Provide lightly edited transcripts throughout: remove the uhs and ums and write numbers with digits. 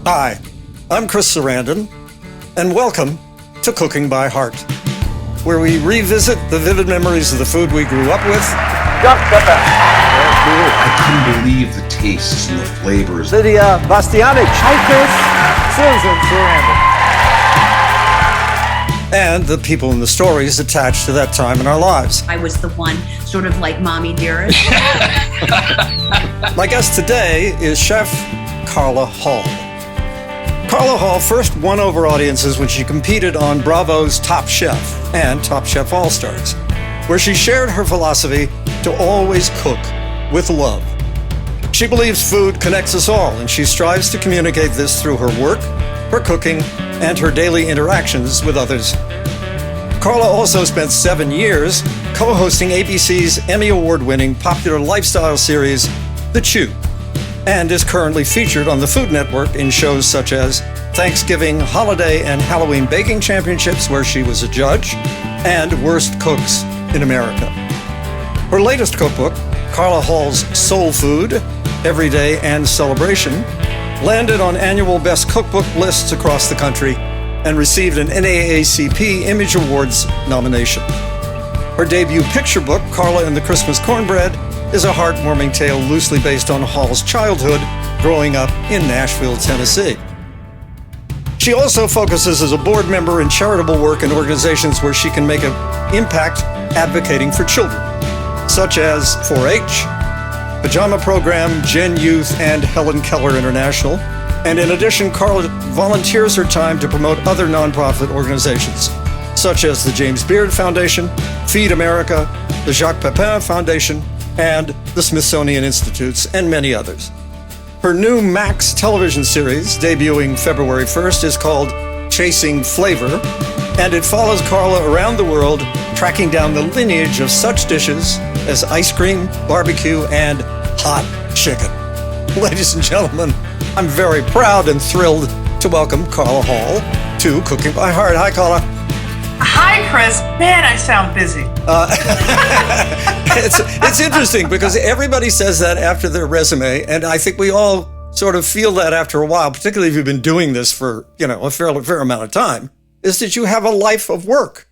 Hi, I'm Chris Sarandon, and welcome to Cooking by Heart, where we revisit the vivid memories of the food we grew up with. I couldn't believe the tastes and the flavors. Lydia Bastianich. Hi, Chris. Susan Sarandon. And the people and the stories attached to that time in our lives. I was the one sort of like mommy dearest. My guest today is Chef Carla Hall. Carla Hall first won over audiences when she competed on Bravo's Top Chef and Top Chef All-Stars, where she shared her philosophy to always cook with love. She believes food connects us all, and she strives to communicate this through her work, her cooking, and her daily interactions with others. Carla also spent 7 years co-hosting ABC's Emmy Award-winning popular lifestyle series, The Chew, and is currently featured on the Food Network in shows such as Thanksgiving, Holiday, and Halloween Baking Championships, where she was a judge, and Worst Cooks in America. Her latest cookbook, Carla Hall's Soul Food, Everyday and Celebration, landed on annual Best Cookbook lists across the country and received an NAACP Image Awards nomination. Her debut picture book, Carla and the Christmas Cornbread, is a heartwarming tale loosely based on Hall's childhood growing up in Nashville, Tennessee. She also focuses as a board member in charitable work in organizations where she can make an impact advocating for children, such as 4-H, Pajama Program, Gen Youth, and Helen Keller International. And in addition, Carla volunteers her time to promote other nonprofit organizations, such as the James Beard Foundation, Feed America, the Jacques Pepin Foundation, and the Smithsonian Institutes, and many others. Her new Max television series, debuting February 1st, is called Chasing Flavor, and it follows Carla around the world, tracking down the lineage of such dishes as ice cream, barbecue, and hot chicken. Ladies and gentlemen, I'm very proud and thrilled to welcome Carla Hall to Cooking by Heart. Hi, Carla. Hi, Chris. Man, I sound busy. It's interesting because everybody says that after their resume, and I think we all sort of feel that after a while, particularly if you've been doing this for, a fair amount of time, is that you have a life of work.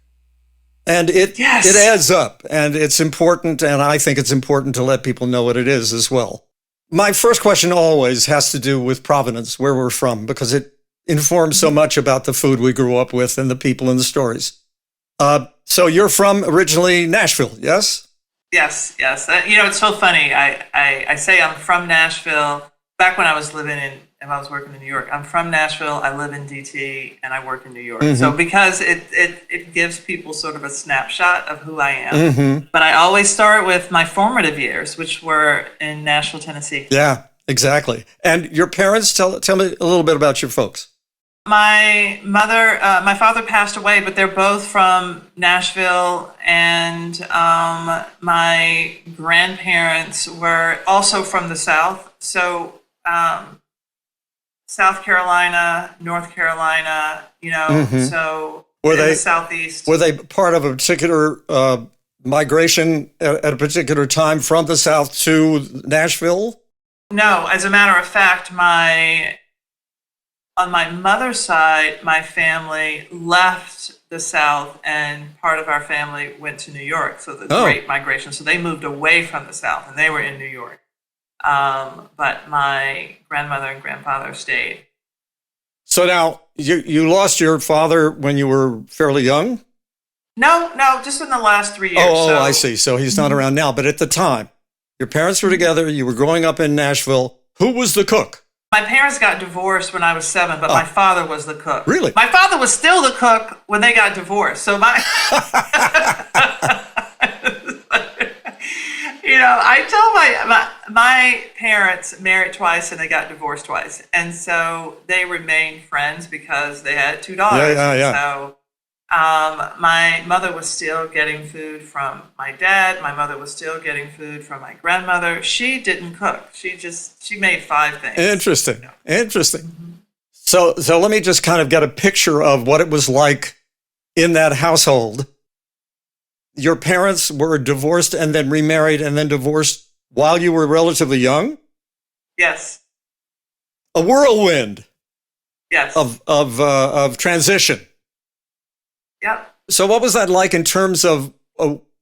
And it adds up, and it's important, and I think it's important to let people know what it is as well. My first question always has to do with provenance, where we're from, because it informs so much about the food we grew up with and the people and the stories. So you're from originally Nashville, yes? Yes. It's so funny. I say I'm from Nashville. Back when I was living I was working in New York. I'm from Nashville. I live in DC, and I work in New York. Mm-hmm. So because it gives people sort of a snapshot of who I am. Mm-hmm. But I always start with my formative years, which were in Nashville, Tennessee. Yeah, exactly. And your parents, tell me a little bit about your folks. My father passed away, but they're both from Nashville, and my grandparents were also from the South. So South Carolina, North Carolina, mm-hmm. So were in they, the Southeast. Were they part of a particular migration at a particular time from the South to Nashville? No, as a matter of fact, on my mother's side, my family left the South, and part of our family went to New York. So the Great Migration. So they moved away from the South, and they were in New York. But my grandmother and grandfather stayed. So now you lost your father when you were fairly young? No, just in the last 3 years. I see. So he's not around now. But at the time, your parents were together. You were growing up in Nashville. Who was the cook? My parents got divorced when I was 7, but my father was the cook. Really? My father was still the cook when they got divorced. So I tell my parents married twice and they got divorced twice. And so they remained friends because they had 2 daughters. Yeah. So my mother was still getting food from my dad. My mother was still getting food from my grandmother. She didn't cook. She made 5 things. Interesting. Mm-hmm. So let me just kind of get a picture of what it was like in that household. Your parents were divorced and then remarried and then divorced while you were relatively young? Yes. A whirlwind. Yes. of transition. Yep. So what was that like in terms of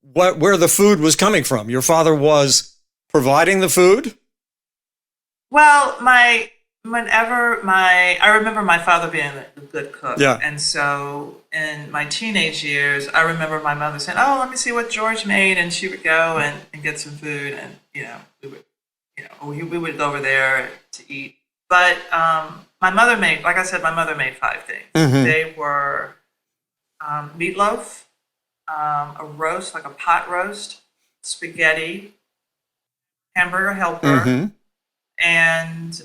where the food was coming from? Your father was providing the food? Well, I remember my father being a good cook. Yeah. And so in my teenage years, I remember my mother saying, "Oh, let me see what George made," and she would go and get some food, and we would go over there to eat. But my mother made, like I said, my mother made 5 things. Mm-hmm. They were meatloaf, a roast, like a pot roast, spaghetti, hamburger helper, Mm-hmm. and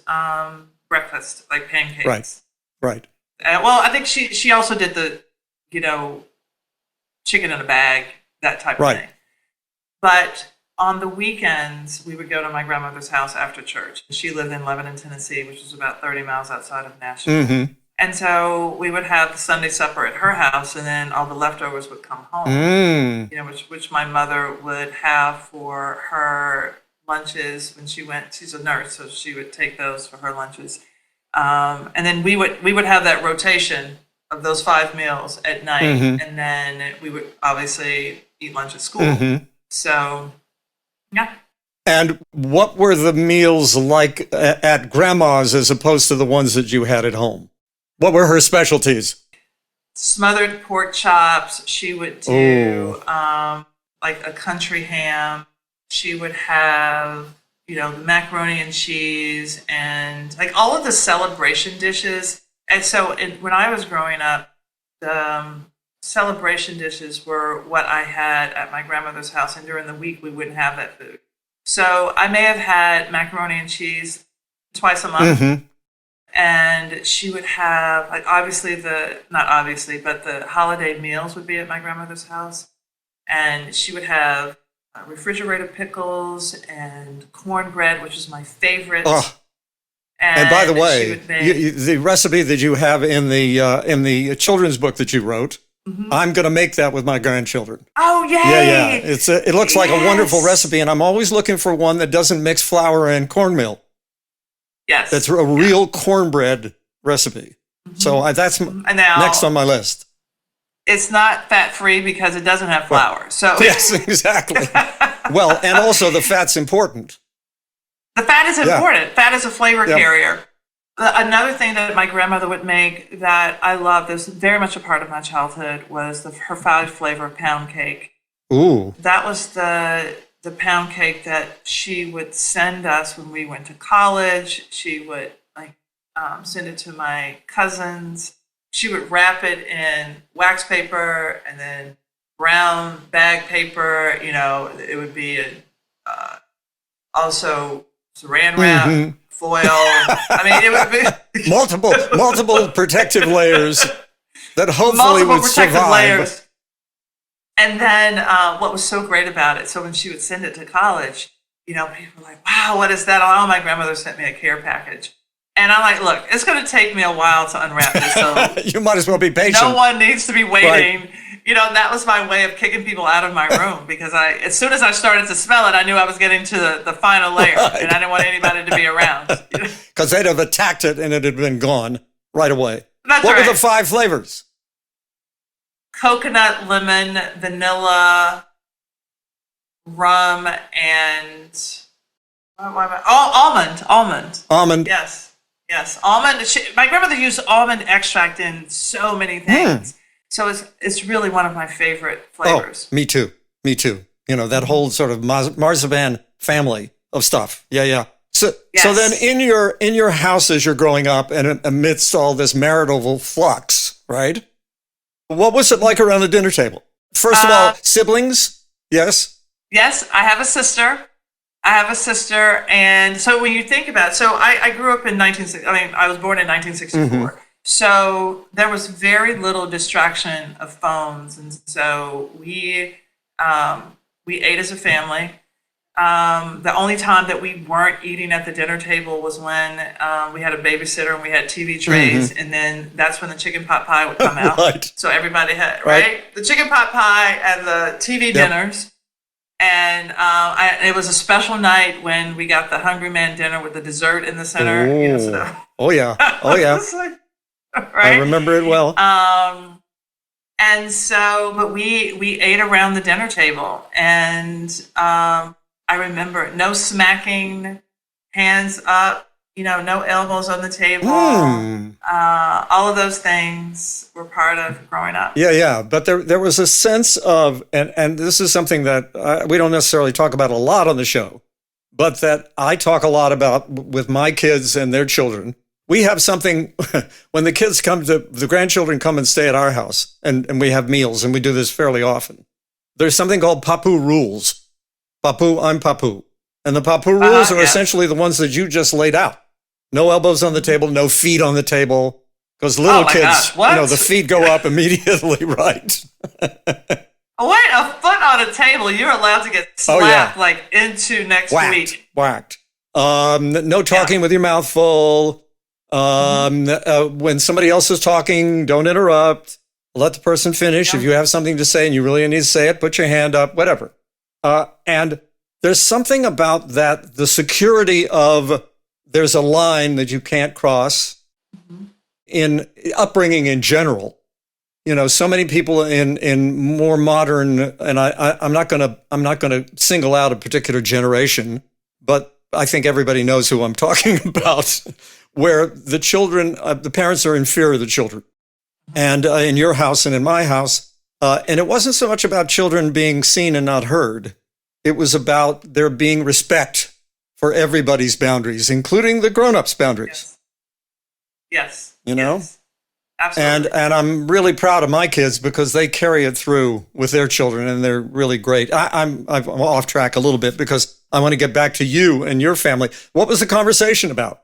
breakfast, like pancakes. Right. Well, I think she also did the, chicken in a bag, that type of thing. But on the weekends, we would go to my grandmother's house after church. She lived in Lebanon, Tennessee, which is about 30 miles outside of Nashville. Mm-hmm. And so we would have the Sunday supper at her house, and then all the leftovers would come home. Which my mother would have for her lunches when she went. She's a nurse, so she would take those for her lunches. And then we would have that rotation of those 5 meals at night, Mm-hmm. and then we would obviously eat lunch at school. Mm-hmm. So, yeah. And what were the meals like at grandma's as opposed to the ones that you had at home? What were her specialties? Smothered pork chops. She would do like a country ham. She would have, the macaroni and cheese and like all of the celebration dishes. And so when I was growing up, the celebration dishes were what I had at my grandmother's house. And during the week, we wouldn't have that food. So I may have had macaroni and cheese twice a month. Mm-hmm. And she would have, like, not obviously, but the holiday meals would be at my grandmother's house. And she would have refrigerated pickles and cornbread, which is my favorite. Oh. And by the way, she would make, the recipe that you have in the children's book that you wrote, mm-hmm. I'm going to make that with my grandchildren. Oh, yay! Yeah. It looks like a wonderful Yes. recipe, and I'm always looking for one that doesn't mix flour and cornmeal. Yes. That's a real cornbread recipe. Mm-hmm. So that's now, next on my list. It's not fat-free because it doesn't have flour. So Yes, exactly. Well, and also the fat's important. the fat is important. Fat is a flavor Yeah. carrier. Another thing that my grandmother would make that I love, this is very much a part of my childhood, was her 5-flavor pound cake. Ooh. That was the pound cake that she would send us when we went to college. She would send it to my cousins. She would wrap it in wax paper and then brown bag paper. It would be also saran wrap, Mm-hmm. foil. I mean, it would be multiple protective layers that hopefully multiple would protective survive. layers. And then what was so great about it, so when she would send it to college, people were like, wow, what is that? Oh, my grandmother sent me a care package. And I'm like, look, it's going to take me a while to unwrap this. So You might as well be patient. no one needs to be waiting. Right. That was my way of kicking people out of my room because as soon as I started to smell it, I knew I was getting to the final layer, Right. and I didn't want anybody to be around. Because they'd have attacked it and it had been gone right away. That's what right. were the 5 flavors? Coconut, lemon, vanilla, rum, and almond. Almond. Yes. Almond. My grandmother used almond extract in so many things. So it's really one of my favorite flavors. Oh, me too. That whole sort of marzipan family of stuff. Yeah. So then in your house as you're growing up and amidst all this marital flux, right? What was it like around the dinner table? First of all, siblings? Yes? Yes, I have a sister. And so when you think about it, so I grew up in I was born in 1964. Mm-hmm. So there was very little distraction of phones. And so we ate as a family. The only time that we weren't eating at the dinner table was when we had a babysitter and we had TV trays, and then that's when the chicken pot pie would come out. Right. So everybody had the chicken pot pie and the TV dinners, and it was a special night when we got the Hungry Man dinner with the dessert in the center. Oh yeah. It's like, right? I remember it well. And so, but we ate around the dinner table, and I remember no smacking, hands up, no elbows on the table. All of those things were part of growing up. Yeah. But there was a sense of, and this is something that we don't necessarily talk about a lot on the show, but that I talk a lot about with my kids and their children. We have something when the grandchildren come and stay at our house, and we have meals, and we do this fairly often. There's something called Papu rules. Papu, I'm Papu. And the Papu rules are essentially the ones that you just laid out. No elbows on the table, no feet on the table. Because little kids, the feet go up immediately, right? Wait, a foot on a table, you're allowed to get slapped into next week. Whacked. No talking with your mouth full. When somebody else is talking, don't interrupt. Let the person finish. If you have something to say and you really need to say it, put your hand up, whatever. And there's something about that, the security of there's a line that you can't cross in upbringing in general. So many people in more modern, and I'm not going to single out a particular generation, but I think everybody knows who I'm talking about, where the children, the parents are in fear of the children. And in your house and in my house, and it wasn't so much about children being seen and not heard. It was about there being respect for everybody's boundaries, including the grown-ups' boundaries. Yes. Yes. Absolutely. And I'm really proud of my kids because they carry it through with their children, and they're really great. I'm off track a little bit because I want to get back to you and your family. What was the conversation about?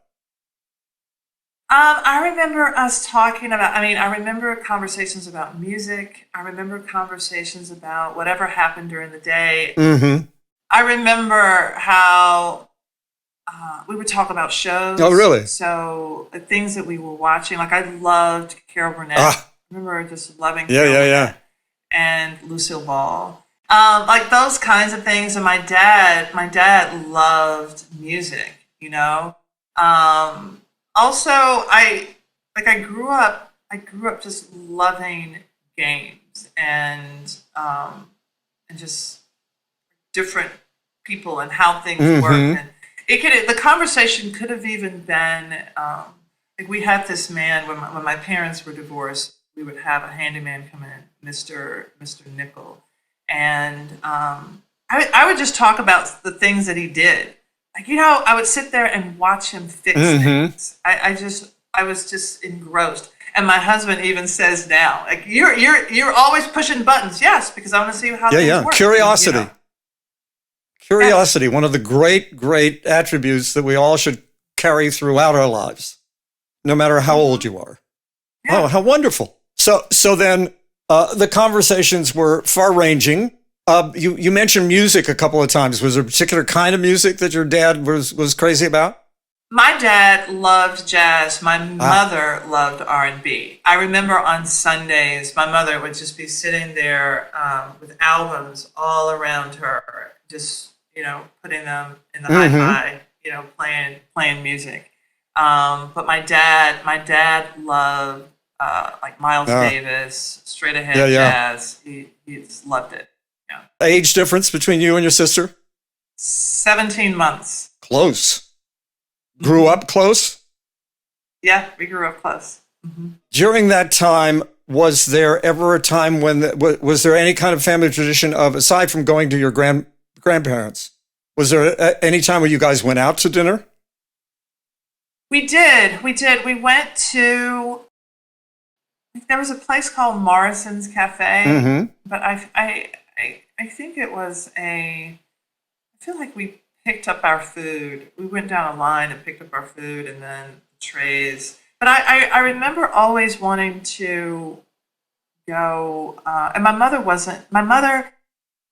I remember us talking about, I remember conversations about music. I remember conversations about whatever happened during the day. Mm-hmm. I remember how we would talk about shows. Oh, really? So the things that we were watching, like I loved Carol Burnett. I remember just loving Carol Burnett and Lucille Ball. Like those kinds of things. And my dad loved music, Also, I grew up just loving games and just different people and how things work. And the conversation could have even been we had this man when my parents were divorced. We would have a handyman come in, Mr. Nickel, and I would just talk about the things that he did. I would sit there and watch him fix things. I was just engrossed. And my husband even says now, you're always pushing buttons. Yes, because I want to see how things work. Curiosity. Curiosity, one of the great attributes that we all should carry throughout our lives, no matter how old you are. Yeah. Oh, how wonderful. So then the conversations were far-ranging. You mentioned music a couple of times. Was there a particular kind of music that your dad was crazy about? My dad loved jazz. My mother loved R&B. I remember on Sundays, my mother would just be sitting there with albums all around her, just, putting them in the hi-fi, playing music. But my dad loved like Miles Davis, straight ahead jazz. He just loved it. Yeah. Age difference between you and your sister? 17 months. Close. Grew up close? Yeah, we grew up close. Mm-hmm. During that time, was there ever a time when, was there any kind of family tradition of, aside from going to your grandparents, was there any time where you guys went out to dinner? We did. We went to, there was a place called Morrison's Cafe, but I think it was I feel like we picked up our food. We went down a line and picked up our food and then trays. But I remember always wanting to go, and my mother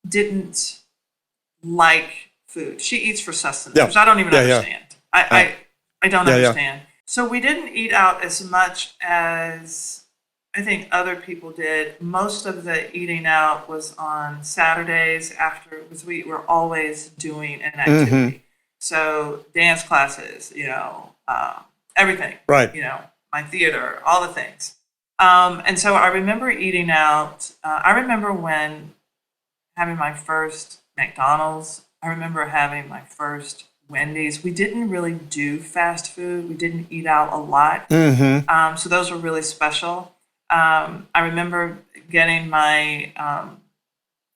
didn't like food. She eats for sustenance, which I don't even understand. I don't understand. So we didn't eat out as much as I think other people did. Most of the eating out was on Saturdays because we were always doing an activity. So dance classes, everything. Right. my theater, all the things. And so I remember eating out. I remember when having my first McDonald's. I remember having my first Wendy's. We didn't really do fast food. We didn't eat out a lot. Mm-hmm. So those were really special. I remember getting my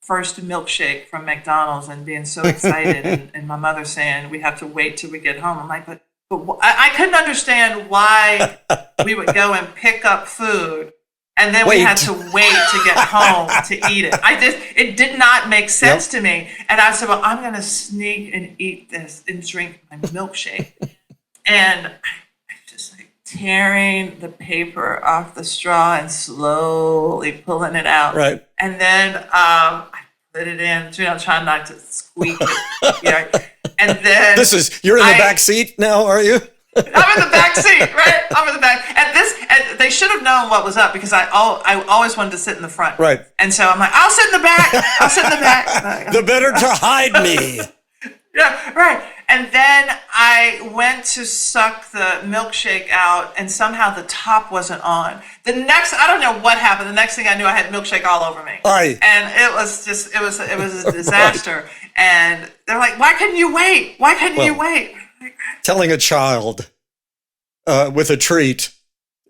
first milkshake from McDonald's and being so excited, and my mother saying, we have to wait till we get home. I'm like, but I couldn't understand why we would go and pick up food and then we had to wait to get home to eat it. It did not make sense to me. And I said, well, I'm going to sneak and eat this and drink my milkshake. And I just like tearing the paper off the straw and slowly pulling it out. Right. And then I put it in, trying not to squeak it. And then You're in the back seat now, are you? I'm in the back seat, right? I'm in the back. And they should have known what was up because I always wanted to sit in the front. Right. And so I'm like, I'll sit in the back. I'll sit in the back. The better to hide me. Yeah, right. And then I went to suck the milkshake out, and somehow the top wasn't on. I don't know what happened. The next thing I knew, I had milkshake all over me. Aye. And it was a disaster. Right. And they're like, why couldn't you wait? Why couldn't you wait? Telling a child with a treat,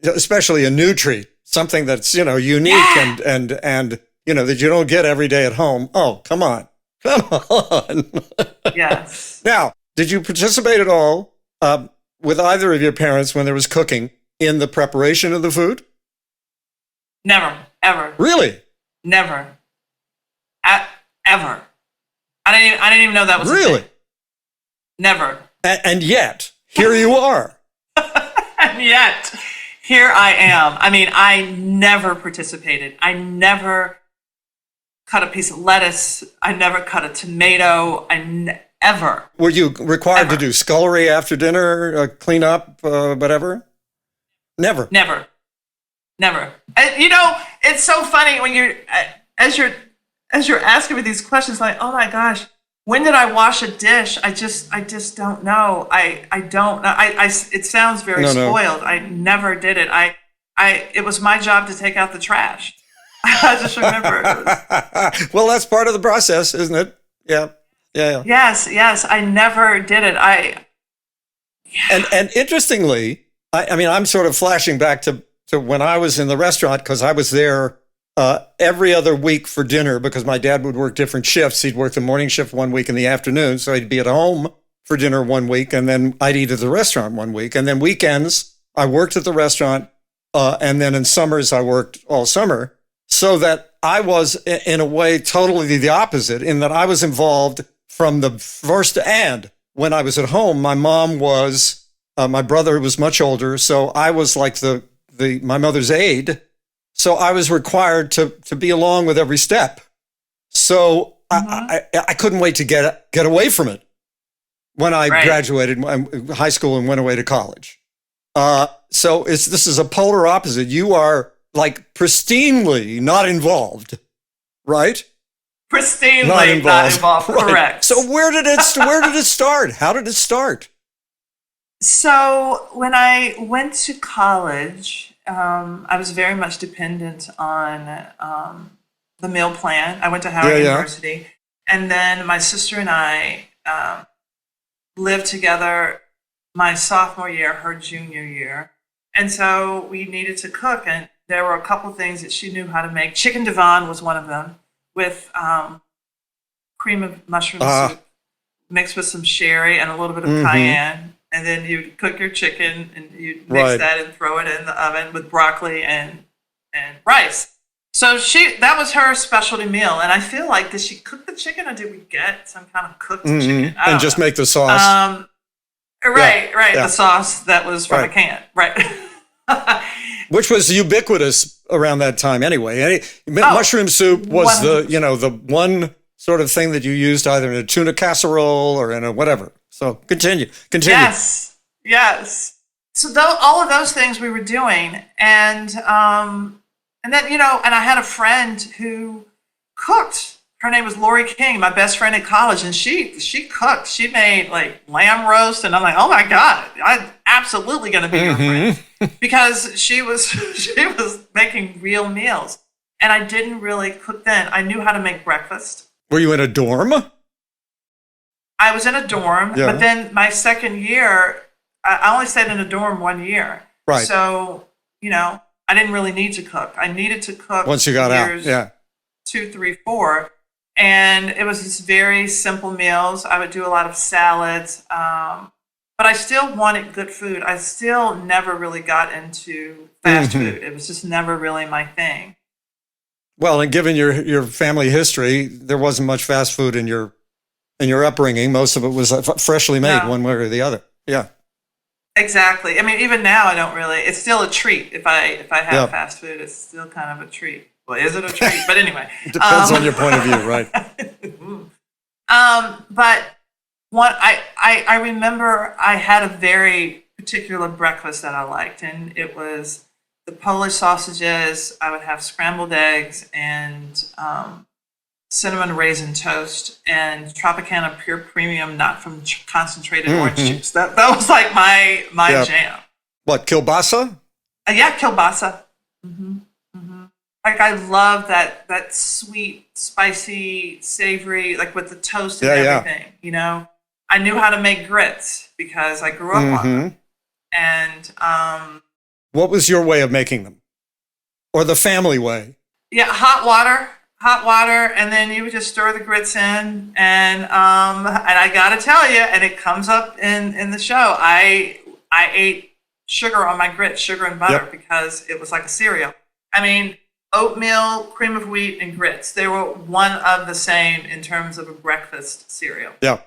especially a new treat, something that's, unique and that you don't get every day at home. Oh, come on. Yes. Now, did you participate at all with either of your parents when there was cooking in the preparation of the food? Never, ever. Really? Never. Ever. I didn't even know that was really a thing. Never. And yet, here you are. And yet, here I am. I mean, I never participated. I never cut a piece of lettuce. I never cut a tomato. Ever. Were you required to do scullery after dinner, clean up, whatever? Never. Never. And, it's so funny when as you're asking me these questions, like, oh my gosh, when did I wash a dish? I just don't know. I don't know. It sounds very spoiled. I never did it. It was my job to take out the trash. I just remember. Well, that's part of the process, isn't it? Yeah. Yes. I never did it. And interestingly, I'm sort of flashing back to when I was in the restaurant because I was there every other week for dinner because my dad would work different shifts. He'd work the morning shift one week in the afternoon, so he'd be at home for dinner one week, and then I'd eat at the restaurant one week. And then weekends, I worked at the restaurant, and then in summers, I worked all summer. So that I was, in a way, totally the opposite, in that I was involved from the first and when I was at home. My mom was, my brother was much older, so I was like my mother's aide. So I was required to be along with every step. So I couldn't wait to get away from it when I graduated high school and went away to college. So this is a polar opposite. You are like pristinely not involved, right? Pristinely not involved. Right. Correct. So where did it start? How did it start? So when I went to college, I was very much dependent on the meal plan. I went to Howard University, and then my sister and I lived together my sophomore year, her junior year, and so we needed to cook. And there were a couple of things that she knew how to make. Chicken Devon was one of them, with cream of mushroom soup mixed with some sherry and a little bit of cayenne. And then you'd cook your chicken and you'd mix that and throw it in the oven with broccoli and rice. So that was her specialty meal. And I feel like, did she cook the chicken or did we get some kind of cooked chicken? And just make the sauce. Right. The sauce that was from a can. Right. Which was ubiquitous around that time anyway. Mushroom soup was the one sort of thing that you used either in a tuna casserole or in a whatever. So continue. Yes. So all of those things we were doing, and then and I had a friend who cooked her name was Lori King, my best friend at college, and she cooked. She made like lamb roast, and I'm like, oh my God, I'm absolutely going to be your friend because she was making real meals, and I didn't really cook then. I knew how to make breakfast. Were you in a dorm? I was in a dorm, Yeah. but then my second year, I only stayed in a dorm 1 year. Right. So, I didn't really need to cook. I needed to cook Once you got out, years yeah. 2, 3, 4. And it was just very simple meals. I would do a lot of salads. But I still wanted good food. I still never really got into fast food. It was just never really my thing. Well, and given your family history, there wasn't much fast food in your upbringing. Most of it was freshly made, one way or the other. Yeah. Exactly. I mean, even now, I don't really. It's still a treat if I have fast food. It's still kind of a treat. Well, is it a treat? But anyway, It depends on your point of view, right? But I remember I had a very particular breakfast that I liked, and it was the Polish sausages. I would have scrambled eggs and cinnamon raisin toast and Tropicana Pure Premium, not from concentrated orange juice. That was like my jam. What, kielbasa? Yeah, kielbasa. Like I love that sweet, spicy, savory, like with the toast and everything. I knew how to make grits because I grew up on them. And what was your way of making them, or the family way? Yeah, hot water, and then you would just stir the grits in, and I got to tell you, and it comes up in the show. I ate sugar on my grits, sugar and butter, because it was like a cereal. I mean, oatmeal, cream of wheat, and grits. They were one of the same in terms of a breakfast cereal. Yeah.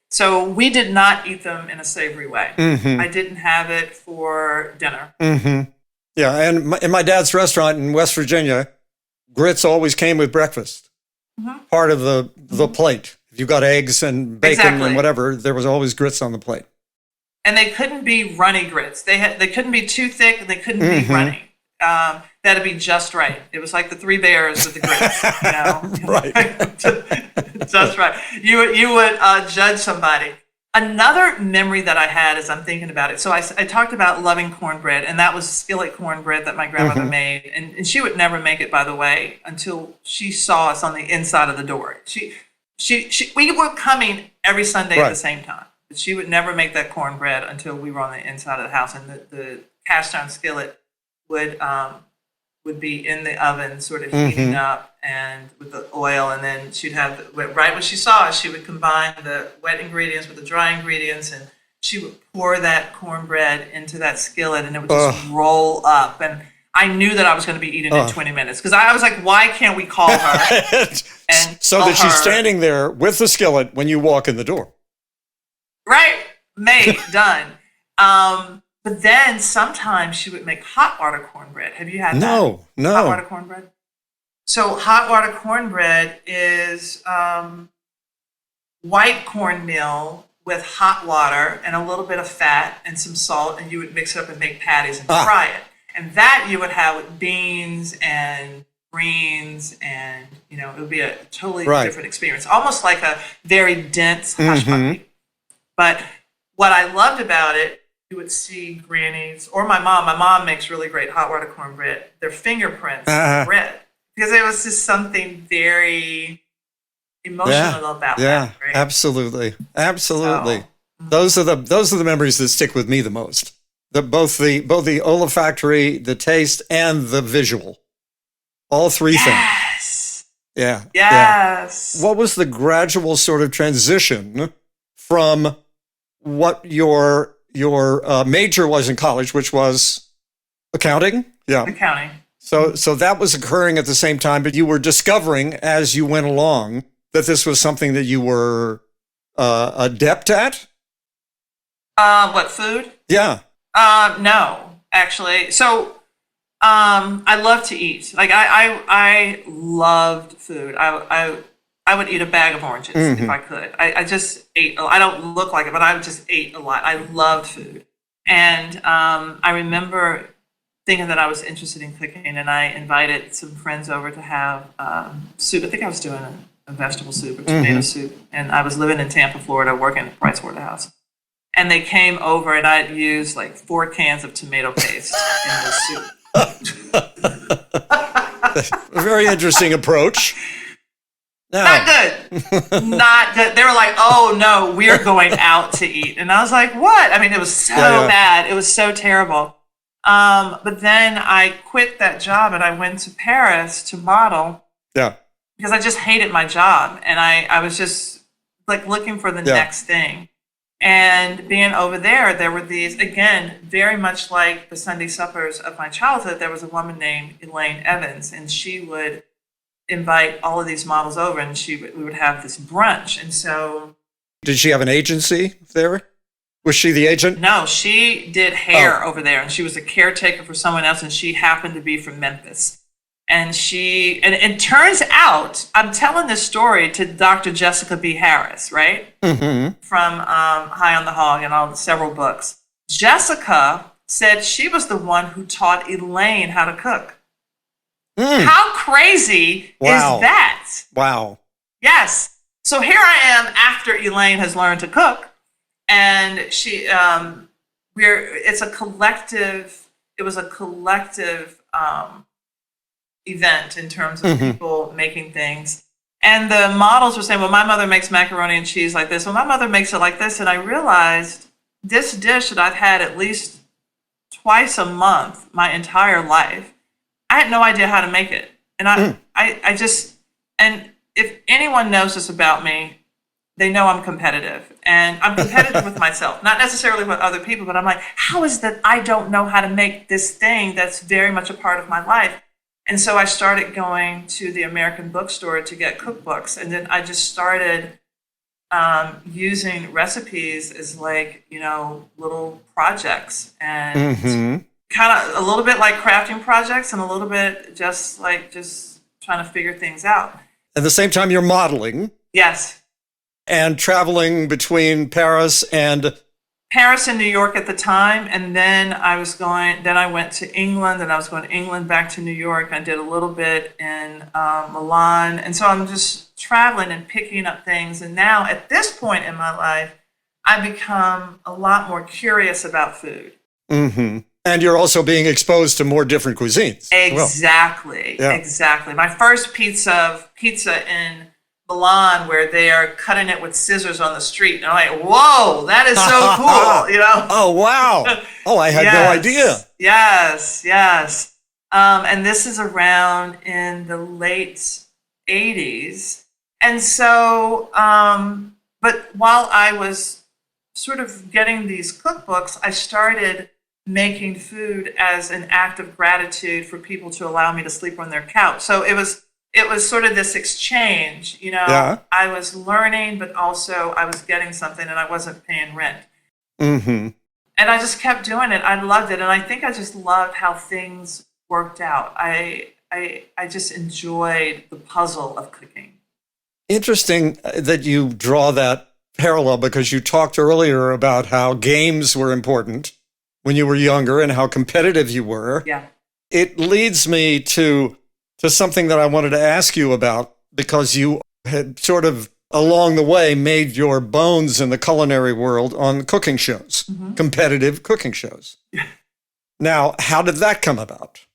So we did not eat them in a savory way. I didn't have it for dinner. Yeah, and in my dad's restaurant in West Virginia, grits always came with breakfast. Part of the plate. If you got eggs and bacon and whatever, there was always grits on the plate. And they couldn't be runny grits. They couldn't be too thick, and they couldn't be runny. That'd be just right. It was like the Three Bears with the grits, Right. Just right. You would judge somebody. Another memory that I had as I'm thinking about it. So I talked about loving cornbread, and that was skillet cornbred that my grandmother made. And she would never make it, by the way, until she saw us on the inside of the door. We were coming every Sunday at the same time. But she would never make that cornbread until we were on the inside of the house. And the cast iron skillet would be in the oven, sort of heating up, and with the oil, and then she'd have right when she saw us, she would combine the wet ingredients with the dry ingredients, and she would pour that cornbread into that skillet, and it would just roll up. And I knew that I was going to be eating in 20 minutes because I was like, why can't we call her? And so that she's standing there with the skillet when you walk in the door. Right, made, done. But then sometimes she would make hot water cornbread. Have you had that? No. Hot water cornbread? So hot water cornbread is white cornmeal with hot water and a little bit of fat and some salt, and you would mix it up and make patties and fry it. And that you would have with beans and greens, and it would be a totally different experience. Almost like a very dense hush puppy. But what I loved about it, you would see grannies or my mom. My mom makes really great hot water cornbread. Their fingerprints in bread, because it was just something very emotional about that. Right? Absolutely. So, those are the memories that stick with me the most. Both the olfactory, the taste, and the visual. All three things. Yeah. Yes. What was the gradual sort of transition from what your major was in college, which was accounting? Yeah. Accounting. So that was occurring at the same time, but you were discovering as you went along that this was something that you were adept at? What, food? Yeah. No, actually. So I love to eat. Like I loved food. I would eat a bag of oranges if I could. I just ate. I don't look like it, but I just ate a lot. I loved food. And I remember thinking that I was interested in cooking, and I invited some friends over to have soup. I think I was doing a vegetable soup or tomato soup, and I was living in Tampa, Florida, working at Price Waterhouse. And they came over, and I'd used like 4 cans of tomato paste in the soup. A very interesting approach. No. Not good. Not good. They were like, oh, no, we're going out to eat. And I was like, what? I mean, it was so bad. It was so terrible. But then I quit that job, and I went to Paris to model. Yeah. Because I just hated my job. And I was just like looking for the next thing. And being over there, there were these, again, very much like the Sunday suppers of my childhood, there was a woman named Elaine Evans, and she would invite all of these models over, and we would have this brunch. And so... Did she have an agency there? Was she the agent? No, she did hair over there, and she was a caretaker for someone else, and she happened to be from Memphis. And and it turns out, I'm telling this story to Dr. Jessica B. Harris, right? Mm-hmm. From High on the Hog and several books. Jessica said she was the one who taught Elaine how to cook. Mm. How crazy is that? Wow. Yes. So here I am after Elaine has learned to cook, and she, it was a collective event in terms of people making things. And the models were saying, well, my mother makes macaroni and cheese like this. Well, my mother makes it like this. And I realized this dish that I've had at least twice a month my entire life, I had no idea how to make it. And I just, and if anyone knows this about me, they know I'm competitive. And I'm competitive with myself, not necessarily with other people, but I'm like, how is that I don't know how to make this thing that's very much a part of my life? And so I started going to the American bookstore to get cookbooks. And then I just started using recipes as like, little projects, and kind of a little bit like crafting projects, and a little bit just trying to figure things out. At the same time, you're modeling. Yes. And traveling between Paris and New York at the time, and then I went to England, and I was going to England, back to New York. I did a little bit in Milan, and so I'm just traveling and picking up things. And now, at this point in my life, I become a lot more curious about food. Mm-hmm. And you're also being exposed to more different cuisines. Exactly, exactly. My first pizza in Milan, where they are cutting it with scissors on the street. And I'm like, whoa, that is so cool, Oh, wow. Oh, I had no idea. Yes. And this is around in the late 80s. And so, but while I was sort of getting these cookbooks, I started making food as an act of gratitude for people to allow me to sleep on their couch. So it was sort of this exchange, I was learning, but also I was getting something, and I wasn't paying rent. Mm-hmm. And I just kept doing it. I loved it. And I think I just loved how things worked out. I just enjoyed the puzzle of cooking. Interesting that you draw that parallel, because you talked earlier about how games were important when you were younger and how competitive you were. Yeah. It leads me to something that I wanted to ask you about, because you had sort of along the way made your bones in the culinary world on cooking shows, competitive cooking shows. Now, how did that come about?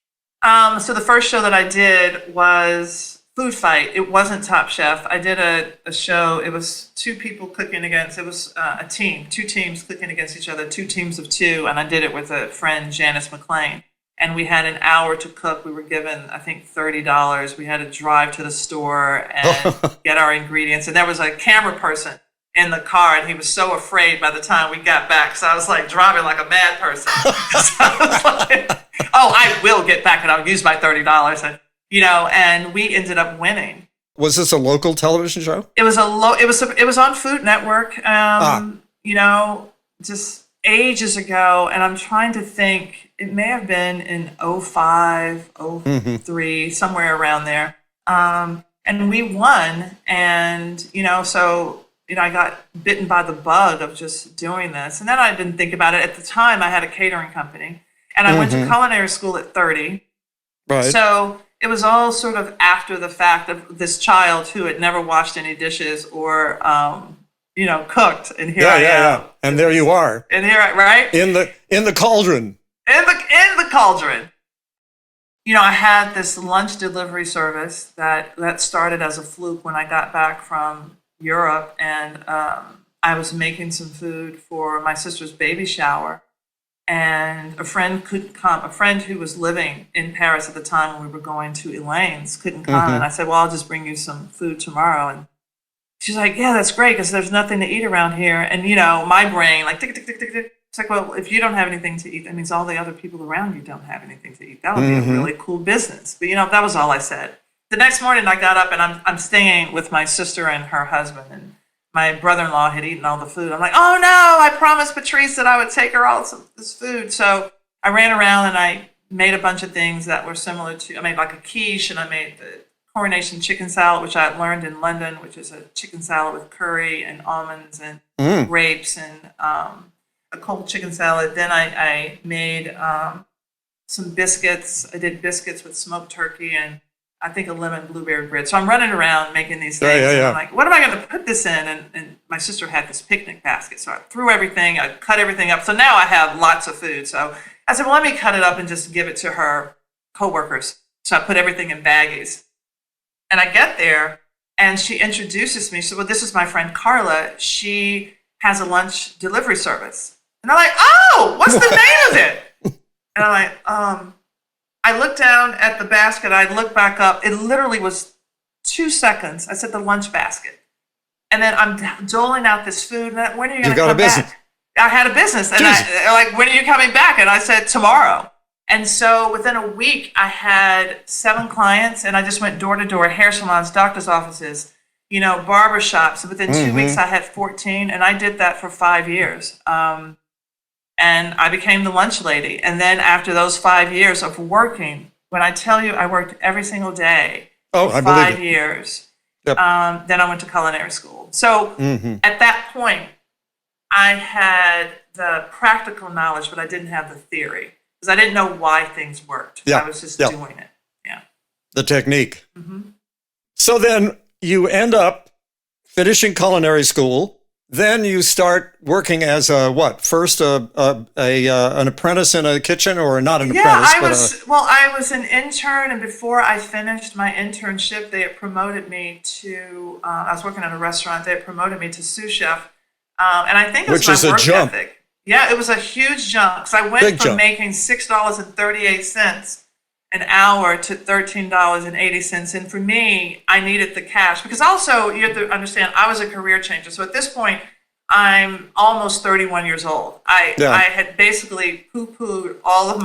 So the first show that I did was Food Fight. It wasn't Top Chef. I did a show. It was 2 people cooking against, it was a team, 2 teams cooking against each other, 2 teams of 2. And I did it with a friend, Janice McLean. And we had an hour to cook. We were given, I think, $30. We had to drive to the store and get our ingredients. And there was a camera person in the car, and he was so afraid by the time we got back. So I was like driving like a mad person. So I was like, oh, I will get back and I'll use my $30. And, and we ended up winning. Was this a local television show? It was it was on Food Network. Just ages ago, and I'm trying to think, it may have been in 05, 03, somewhere around there. And we won, and, I got bitten by the bug of just doing this. And then I didn't think about it. At the time, I had a catering company, And I went to culinary school at 30. Right. So it was all sort of after the fact of this child who had never washed any dishes or, cooked. And here I am. Yeah. And there you are. And here, right? In the cauldron. In the cauldron. I had this lunch delivery service that started as a fluke when I got back from Europe, and I was making some food for my sister's baby shower, and a friend couldn't come. A friend who was living in Paris at the time when we were going to Elaine's couldn't come, and I said, well, I'll just bring you some food tomorrow. And she's like, yeah, that's great, because there's nothing to eat around here. And, my brain, like, tick, tick, tick, tick, tick. It's like, well, if you don't have anything to eat, that means all the other people around you don't have anything to eat. That would be a really cool business. But, that was all I said. The next morning I got up and I'm staying with my sister and her husband, and my brother-in-law had eaten all the food. I'm like, oh no, I promised Patrice that I would take her all this food. So I ran around and I made a bunch of things that were similar to, I made like a quiche, and I made the coronation chicken salad, which I learned in London, which is a chicken salad with curry and almonds and grapes and a cold chicken salad. Then I made some biscuits. I did biscuits with smoked turkey and I think a lemon blueberry bread. So I'm running around making these things. And I'm like, what am I going to put this in? And my sister had this picnic basket. So I threw everything, I cut everything up. So now I have lots of food. So I said, well, let me cut it up and just give it to her coworkers. So I put everything in baggies. And I get there and she introduces me. So, well, this is my friend Carla. She has a lunch delivery service. And I'm like, oh, what's the name of it? And I'm like, I looked down at the basket. I looked back up. It literally was 2 seconds. I said the lunch basket. And then I'm doling out this food. And when are you going to come back? I had a business. And I like, when are you coming back? And I said, tomorrow. And so within a week, I had 7 clients. And I just went door to door, hair salons, doctor's offices, barber shops. And within 2 weeks, I had 14. And I did that for 5 years. And I became the lunch lady. And then after those 5 years of working, when I tell you I worked every single day for 5 years, then I went to culinary school. So at that point, I had the practical knowledge, but I didn't have the theory because I didn't know why things worked. I was just doing it. Yeah. The technique. So then you end up finishing culinary school. Then you start working as first an apprentice in a kitchen, or not an apprentice? I was an intern, and before I finished my internship, they had promoted me to. I was working at a restaurant. They had promoted me to sous chef, and I think it was my work ethic. Yeah, it was a huge jump. So I went from making $6.38 an hour to $13.80. And for me, I needed the cash because also you have to understand, I was a career changer. So at this point, I'm almost 31 years old. I had basically poo-pooed all of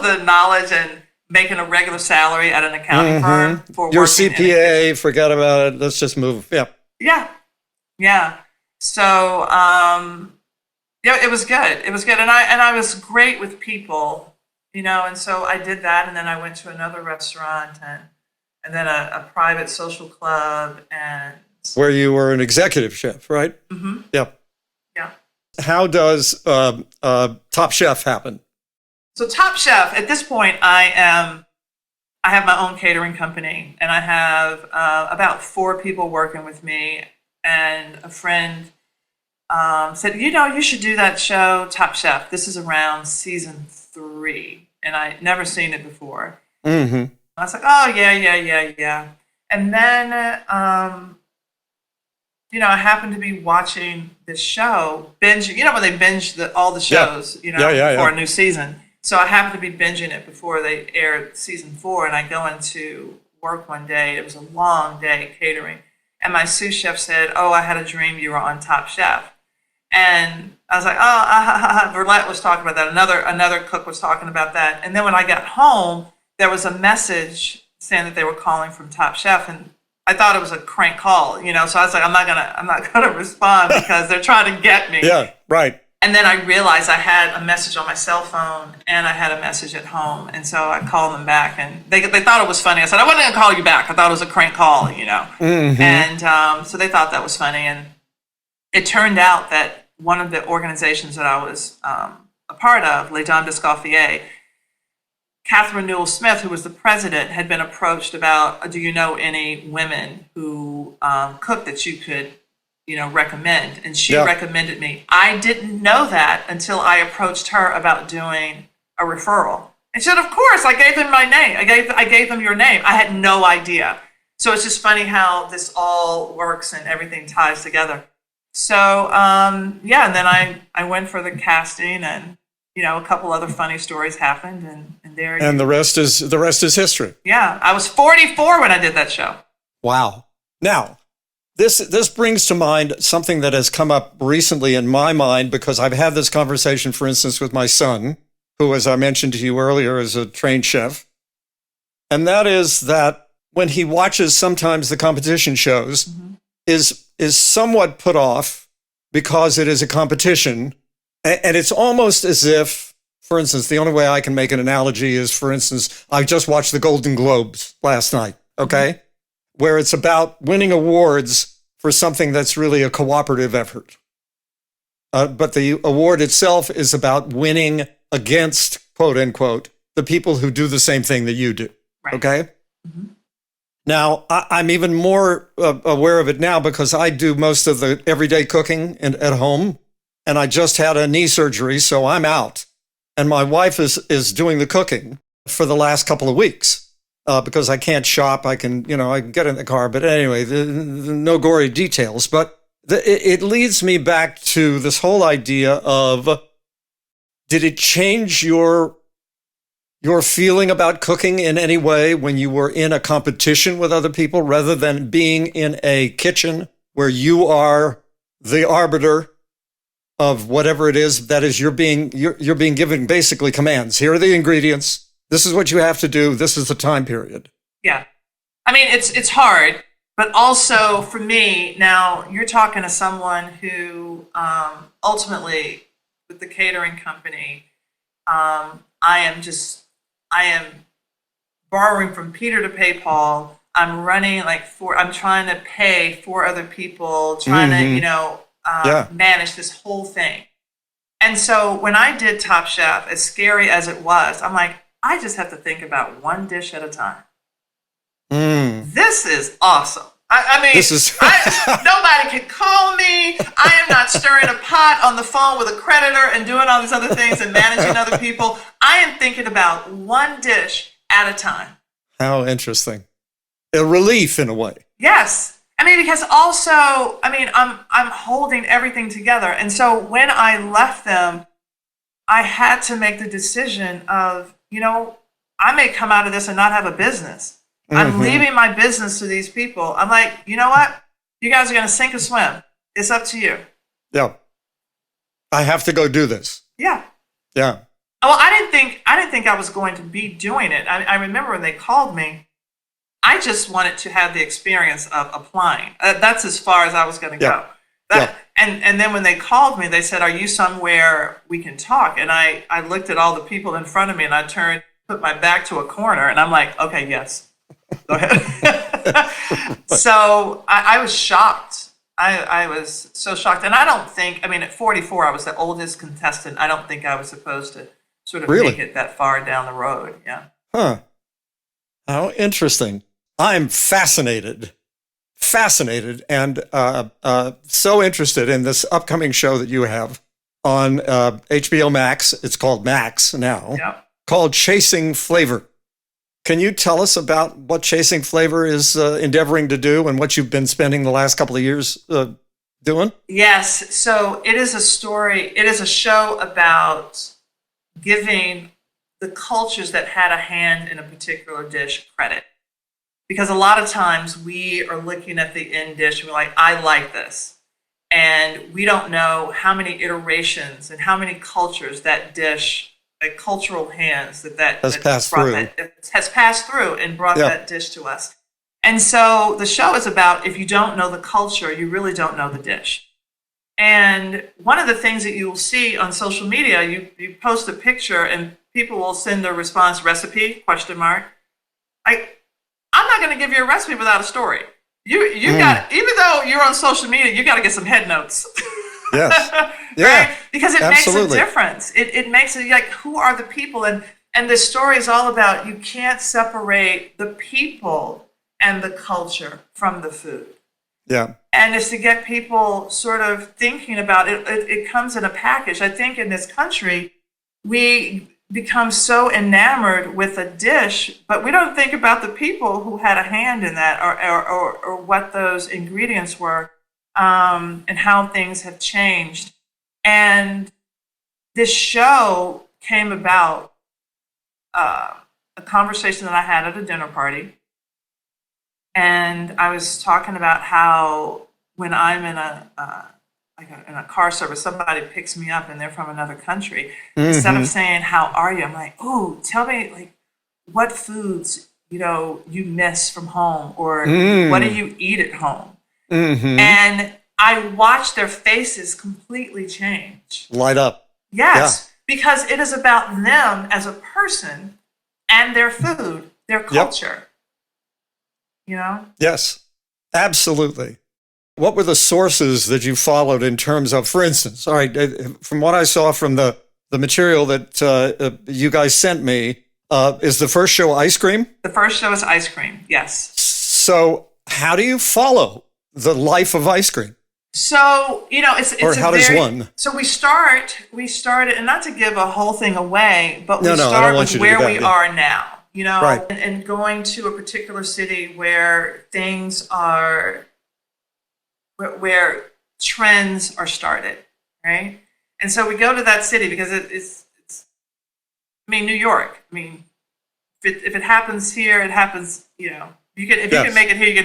the knowledge and making a regular salary at an accounting firm for your CPA. Forgot about it. Let's just move. Yeah. So it was good. It was good, and I was great with people. And so I did that, and then I went to another restaurant, and then a private social club, and where you were an executive chef, right? Yeah. How does Top Chef happen? So Top Chef, at this point, I have my own catering company, and I have about 4 people working with me, and a friend said, you should do that show, Top Chef. This is around season 3, and I'd never seen it before. I was like, oh, yeah. And then, I happened to be watching this show, binging, when they binge all the shows, for a new season. So I happened to be binging it before they aired season 4, and I go into work one day. It was a long day catering. And my sous chef said, oh, I had a dream you were on Top Chef. And I was like, Verlette was talking about that. Another cook was talking about that. And then when I got home, there was a message saying that they were calling from Top Chef, and I thought it was a crank call, So I was like, I'm not gonna respond because they're trying to get me. Yeah, right. And then I realized I had a message on my cell phone and I had a message at home, and so I called them back, and they thought it was funny. I said, I wasn't gonna call you back. I thought it was a crank call, And so they thought that was funny, and it turned out that one of the organizations that I was a part of, Les Dames d'Escoffier, Catherine Newell Smith, who was the president, had been approached about, do you know any women who cook that you could, recommend? And she recommended me. I didn't know that until I approached her about doing a referral. And she said, of course, I gave them my name. I gave them your name. I had no idea. So it's just funny how this all works and everything ties together. So, and then I went for the casting, and, a couple other funny stories happened, and there. And the rest is history. Yeah. I was 44 when I did that show. Wow. Now, this brings to mind something that has come up recently in my mind, because I've had this conversation, for instance, with my son, who, as I mentioned to you earlier, is a trained chef. And that is that when he watches sometimes the competition shows, is somewhat put off because it is a competition. And it's almost as if, for instance, the only way I can make an analogy is, for instance, I just watched the Golden Globes last night, okay? Where it's about winning awards for something that's really a cooperative effort. But the award itself is about winning against, quote unquote, the people who do the same thing that you do, okay? Now, I'm even more aware of it now because I do most of the everyday cooking at home, and I just had a knee surgery, so I'm out. And my wife is doing the cooking for the last couple of weeks because I can't shop. I can get in the car. But anyway, no gory details. But it leads me back to this whole idea of, did it change your feeling about cooking in any way when you were in a competition with other people rather than being in a kitchen where you are the arbiter of whatever it is that is you're being given basically commands? Here are the ingredients. This is what you have to do. This is the time period. Yeah. I mean, it's hard, but also for me, now you're talking to someone who ultimately with the catering company, I am borrowing from Peter to pay Paul. I'm running I'm trying to pay 4 other people, trying to, manage this whole thing. And so when I did Top Chef, as scary as it was, I'm like, I just have to think about one dish at a time. This is awesome. I mean, nobody can call me. I am not stirring a pot on the phone with a creditor and doing all these other things and managing other people. I am thinking about one dish at a time. How interesting. A relief in a way. Yes. I mean, because also, I'm holding everything together. And so when I left them, I had to make the decision of, I may come out of this and not have a business. I'm leaving my business to these people. I'm like, you know what? You guys are going to sink or swim. It's up to you. Yeah. I have to go do this. Yeah. Yeah. Well, I didn't think I was going to be doing it. I remember when they called me, I just wanted to have the experience of applying. That's as far as I was going to go. And then when they called me, they said, are you somewhere we can talk? And I looked at all the people in front of me, and I put my back to a corner, and I'm like, okay, yes. Go ahead. So I was shocked. I was so shocked. And I don't think, at 44, I was the oldest contestant. I don't think I was supposed to sort of make it that far down the road. Yeah. Huh. How interesting. I'm fascinated and so interested in this upcoming show that you have on HBO Max. It's called Max now, called Chasing Flavor. Can you tell us about what Chasing Flavor is endeavoring to do and what you've been spending the last couple of years doing? Yes. So it is a story. It is a show about giving the cultures that had a hand in a particular dish credit. Because a lot of times we are looking at the end dish and we're like, I like this. And we don't know how many iterations and how many cultures that dish, cultural hands that has passed through and brought that dish to us. And so the show is about, if you don't know the culture, you really don't know the dish. And one of the things that you will see on social media, you post a picture and people will send their response, recipe, ? I'm not going to give you a recipe without a story. You got, even though you're on social media, you got to get some head notes. Yes. Yeah. Right? Because it absolutely. makes a difference. It makes it like, who are the people? And this story is all about, you can't separate the people and the culture from the food. Yeah. And it's to get people sort of thinking about it. It comes in a package. I think in this country, we become so enamored with a dish, but we don't think about the people who had a hand in that, or what those ingredients were, and how things have changed. And this show came about a conversation that I had at a dinner party. And I was talking about how when I'm in in a car service, somebody picks me up and they're from another country. Instead of saying, "How are you?" I'm like, "Oh, tell me like what foods you miss from home, or what do you eat at home?" And I watched their faces completely change, light up. Yes, because it is about them as a person and their food, their culture. Yes, absolutely. What were the sources that you followed in terms of, for instance, all right, from what I saw from the material that you guys sent me, is the first show ice cream? The first show is ice cream, yes. So how do you follow the life of ice cream? So, it's or how does one? So we started, and not to give a whole thing away, but we I don't start want with you to where do that, we are now. Right. And going to a particular city where things are, where trends are started, right? And so we go to that city because it's New York. If it happens here, it happens, you can make it here, you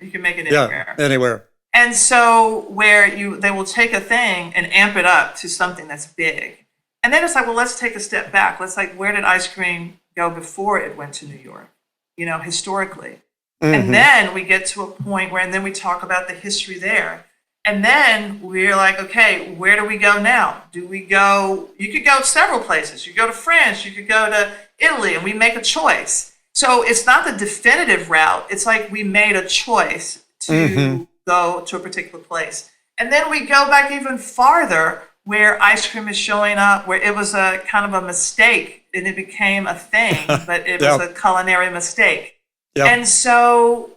can make it anywhere. Yeah, anywhere. And so where they will take a thing and amp it up to something that's big. And then it's like, well, let's take a step back. Where did ice cream go before it went to New York, historically? And then we get to a point where, and then we talk about the history there. And then we're like, okay, where do we go now? You could go several places. You could go to France, you could go to Italy, and we make a choice. So it's not the definitive route. It's like we made a choice to go to a particular place. And then we go back even farther, where ice cream is showing up, where it was a kind of a mistake and it became a thing, but it was a culinary mistake. Yep. And so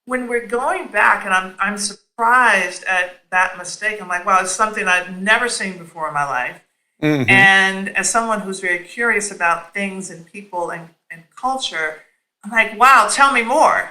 when we're going back, and I'm surprised at that mistake, I'm like, wow, it's something I've never seen before in my life. And as someone who's very curious about things and people and culture, I'm like, wow, tell me more,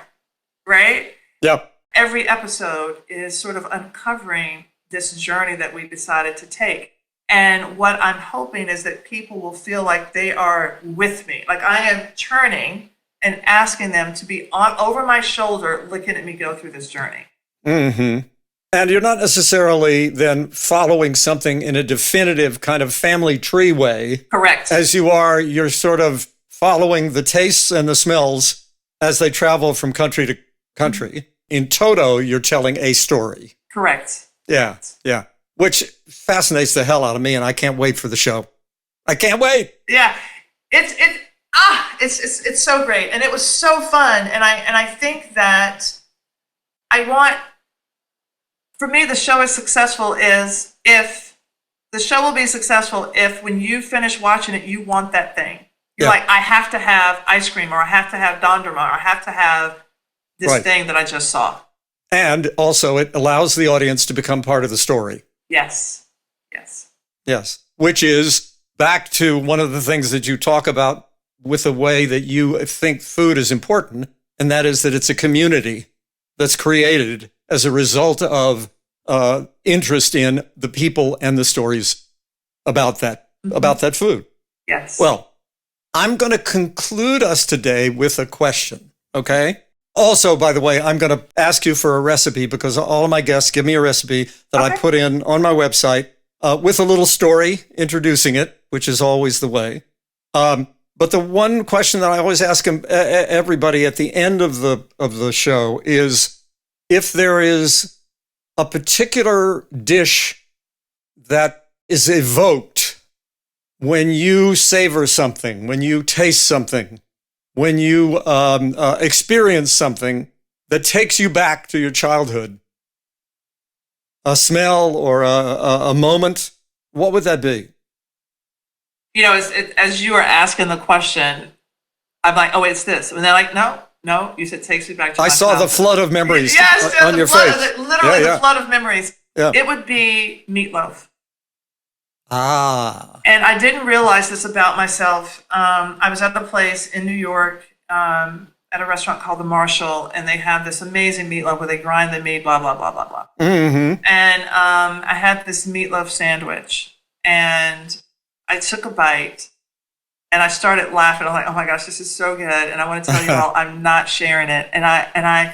right? Yep. Every episode is sort of uncovering this journey that we decided to take. And what I'm hoping is that people will feel like they are with me. Like I am turning and asking them to be over my shoulder, looking at me go through this journey. And you're not necessarily then following something in a definitive kind of family tree way. Correct. As you're sort of following the tastes and the smells as they travel from country to country. In toto, you're telling a story. Correct. Yeah, yeah. Which fascinates the hell out of me, and I can't wait for the show. I can't wait. Yeah. It's so great, and it was so fun, and I think that for me, the show is successful will be successful if when you finish watching it, you want that thing. You're like, I have to have ice cream, or I have to have dondurma, or I have to have this thing that I just saw. And also, it allows the audience to become part of the story. Yes. Which is back to one of the things that you talk about with the way that you think food is important, and that is that it's a community that's created as a result of interest in the people and the stories about that food. Yes. Well, I'm going to conclude us today with a question, okay? Also, by the way, I'm going to ask you for a recipe because all of my guests give me a recipe that I put in on my website with a little story introducing it, which is always the way. But the one question that I always ask everybody at the end of the show is if there is a particular dish that is evoked when you savor something, when you taste something, when you experience something that takes you back to your childhood. a smell or a moment, what would that be? You know, as you were asking the question, I'm like, oh, it's this. And they're like, no, you said takes me back to I my saw the childhood. flood of memories Yes, on your face. Literally the flood of memories. Yeah. It would be meatloaf. Ah. And I didn't realize this about myself. I was at the place in New York at a restaurant called The Marshall, and they have this amazing meatloaf where they grind the meat, blah, blah, blah, blah, blah. Mm-hmm. And I had this meatloaf sandwich, and I took a bite, and I started laughing. I'm like, oh my gosh, this is so good. And I want to tell you all, I'm not sharing it. And I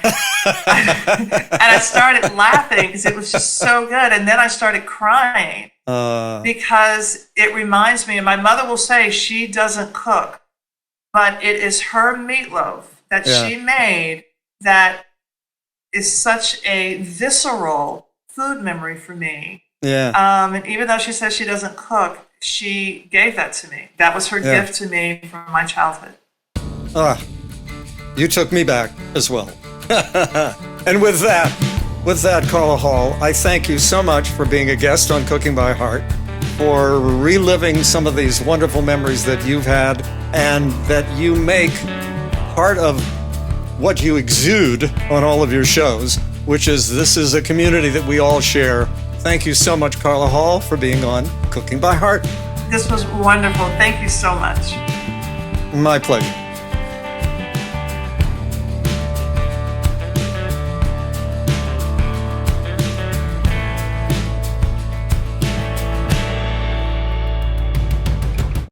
started laughing because it was just so good. And then I started crying because it reminds me, and my mother will say she doesn't cook, but it is her meatloaf that she made that is such a visceral food memory for me. Yeah. And even though she says she doesn't cook, she gave that to me. That was her gift to me from my childhood. You took me back as well. And with that, Carla Hall, I thank you so much for being a guest on Cooking by Heart, for reliving some of these wonderful memories that you've had and that you make part of what you exude on all of your shows, which is this is a community that we all share. Thank you so much, Carla Hall, for being on Cooking by Heart. This was wonderful. Thank you so much. My pleasure.